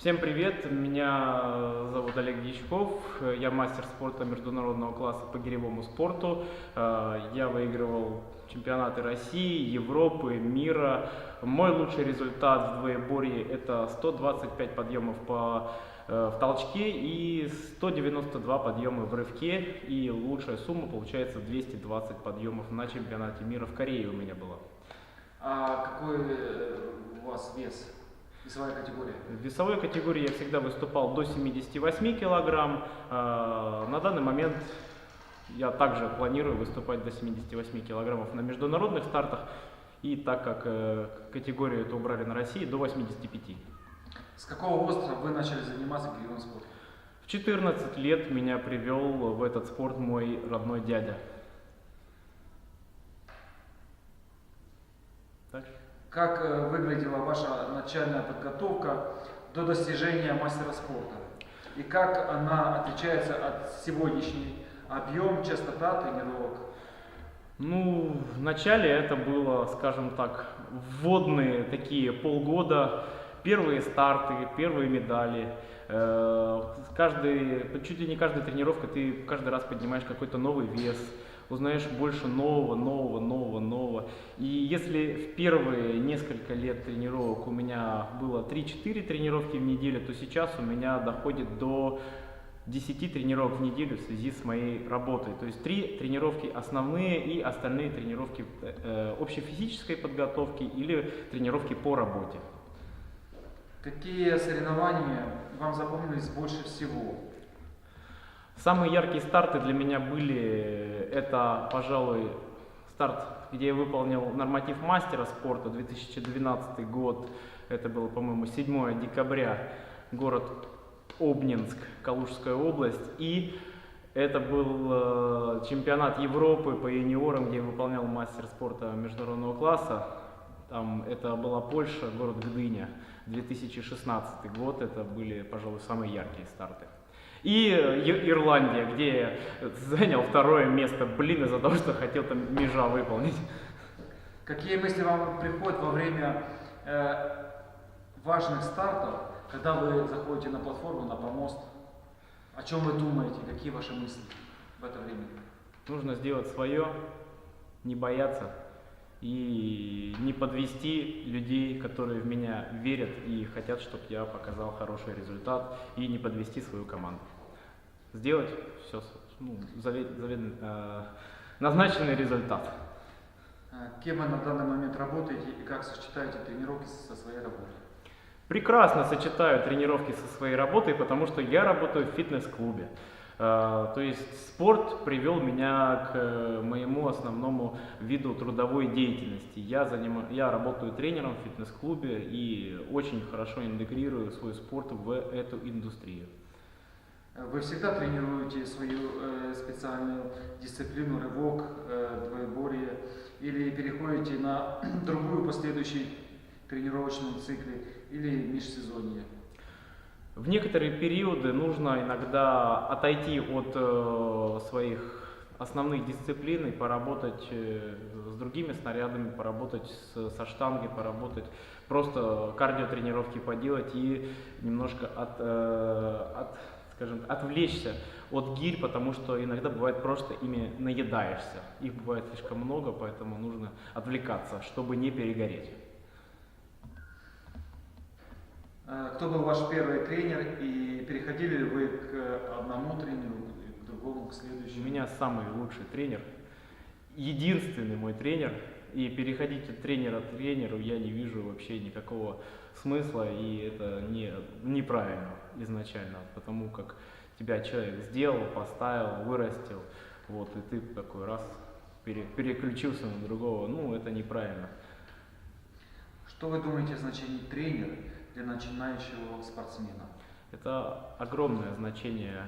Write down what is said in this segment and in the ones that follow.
Всем привет, меня зовут Олег Дьячков, я мастер спорта международного класса по гиревому спорту. Я выигрывал чемпионаты России, Европы, мира. Мой лучший результат в двоеборье — это 125 подъемов в толчке и 192 подъема в рывке. И лучшая сумма получается 220 подъемов на чемпионате мира в Корее у меня была. А какой у вас вес? Весовая категория? В весовой категории я всегда выступал до 78 килограмм. На данный момент я также планирую выступать до 78 килограммов на международных стартах. И так как категорию эту убрали на России, до 85. С какого возраста вы начали заниматься гиревым спортом? В 14 лет меня привел в этот спорт мой родной дядя. Так? Как выглядела ваша начальная подготовка до достижения мастера спорта? И как она отличается от сегодняшней объем, частота тренировок? Ну, вначале это было, скажем так, вводные такие полгода, первые старты, первые медали. Чуть ли не каждая тренировка ты каждый раз поднимаешь какой-то новый вес, узнаешь больше нового. И если в первые несколько лет тренировок у меня было 3-4 тренировки в неделю, то сейчас у меня доходит до 10 тренировок в неделю в связи с моей работой. То есть 3 тренировки основные и остальные тренировки общей физической подготовки или тренировки по работе. Какие соревнования вам запомнились больше всего? Самые яркие старты для меня были, это, пожалуй, старт, где я выполнил норматив мастера спорта, 2012 год. Это было, по-моему, 7 декабря, город Обнинск, Калужская область. И это был чемпионат Европы по юниорам, где я выполнял мастер спорта международного класса. Это была Польша, город Гдыня, 2016 год. Это были, пожалуй, самые яркие старты. И Ирландия, где я занял 2 место, из-за того, что хотел там межа выполнить. Какие мысли вам приходят во время важных стартов, когда вы заходите на платформу, на помост? О чем вы думаете? Какие ваши мысли в это время? Нужно сделать свое, не бояться и не подвести людей, которые в меня верят и хотят, чтобы я показал хороший результат, и не подвести свою команду. Сделать все, назначенный результат. Кем вы на данный момент работаете и как сочетаете тренировки со своей работой? Прекрасно сочетаю тренировки со своей работой, потому что я работаю в фитнес-клубе. То есть спорт привел меня к моему основному виду трудовой деятельности. Я работаю тренером в фитнес-клубе и очень хорошо интегрирую свой спорт в эту индустрию. Вы всегда тренируете свою специальную дисциплину, рывок, двоеборье, или переходите на другую последующий тренировочном цикле или межсезонье? В некоторые периоды нужно иногда отойти от своих основных дисциплин и поработать с другими снарядами, поработать со штангой, поработать, просто кардиотренировки поделать и немножко скажем, отвлечься от гирь, потому что иногда бывает просто ими наедаешься. Их бывает слишком много, поэтому нужно отвлекаться, чтобы не перегореть. Кто был ваш первый тренер и переходили ли вы к одному тренеру, к другому, к У следующему? меня самый лучший тренер, единственный мой тренер, и переходить от тренера к тренеру я не вижу вообще никакого смысла, и это неправильно изначально, потому как тебя человек сделал, поставил, вырастил, вот, и ты такой раз переключился на другого, это неправильно. Что вы думаете о значении тренера для начинающего спортсмена? Это огромное значение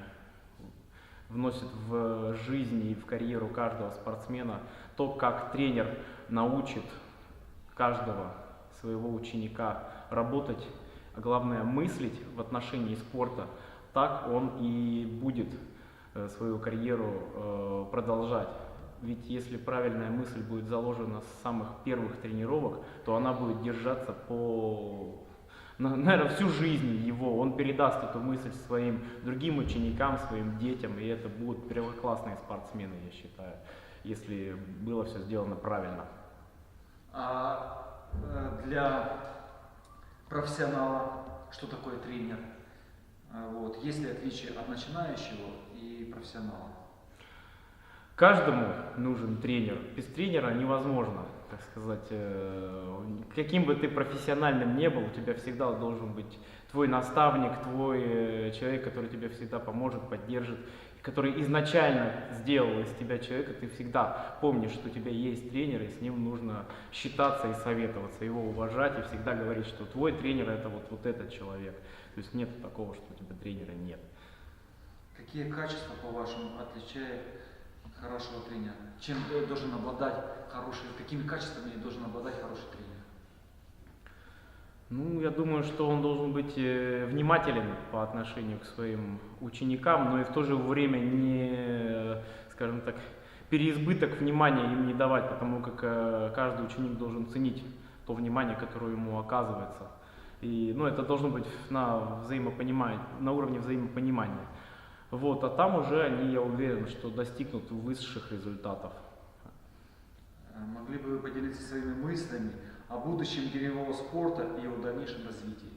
вносит в жизнь и в карьеру каждого спортсмена то, как тренер научит каждого своего ученика работать, а главное мыслить в отношении спорта, так он и будет свою карьеру продолжать. Ведь если правильная мысль будет заложена с самых первых тренировок, то она будет держаться по наверное, всю жизнь его. Он передаст эту мысль своим другим ученикам, своим детям, и это будут первоклассные спортсмены, я считаю, если было все сделано правильно. Для профессионала что такое тренер? Вот. Есть ли отличие от начинающего и профессионала? Каждому нужен тренер. Без тренера невозможно, так сказать, каким бы ты профессиональным не был, у тебя всегда должен быть твой наставник, твой человек, который тебе всегда поможет, поддержит, который изначально сделал из тебя человека. Ты всегда помнишь, что у тебя есть тренер, и с ним нужно считаться и советоваться, его уважать и всегда говорить, что твой тренер это вот этот человек. То есть нет такого, что у тебя тренера нет. Какие качества, по-вашему, отличают хорошего тренера? Чем должен обладать какими качествами должен обладать хороший тренер? Ну, я думаю, что он должен быть внимателен по отношению к своим ученикам, но и в то же время не, скажем так, переизбыток внимания им не давать, потому как каждый ученик должен ценить то внимание, которое ему оказывается. И, ну, это должно быть на уровне взаимопонимания. Вот, а там уже они, я уверен, что достигнут высших результатов. Могли бы вы поделиться своими мыслями о будущем гиревого спорта и о дальнейшем развитии?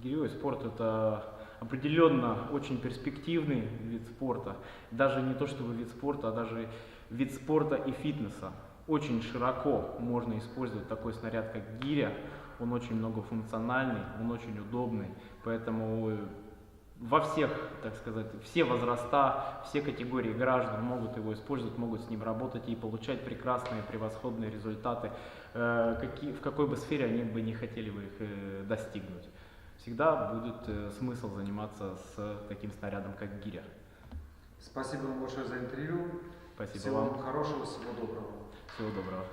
Гиревой спорт это определенно очень перспективный вид спорта. Даже не то чтобы вид спорта, а даже вид спорта и фитнеса. Очень широко можно использовать такой снаряд, как гиря. Он очень многофункциональный, он очень удобный, поэтому во всех, так сказать, все возраста, все категории граждан могут его использовать, могут с ним работать и получать прекрасные, превосходные результаты, в какой бы сфере они бы не хотели бы их достигнуть. Всегда будет смысл заниматься с таким снарядом, как гиря. Спасибо вам большое за интервью. Спасибо Всего вам. хорошего, всего доброго. Всего доброго.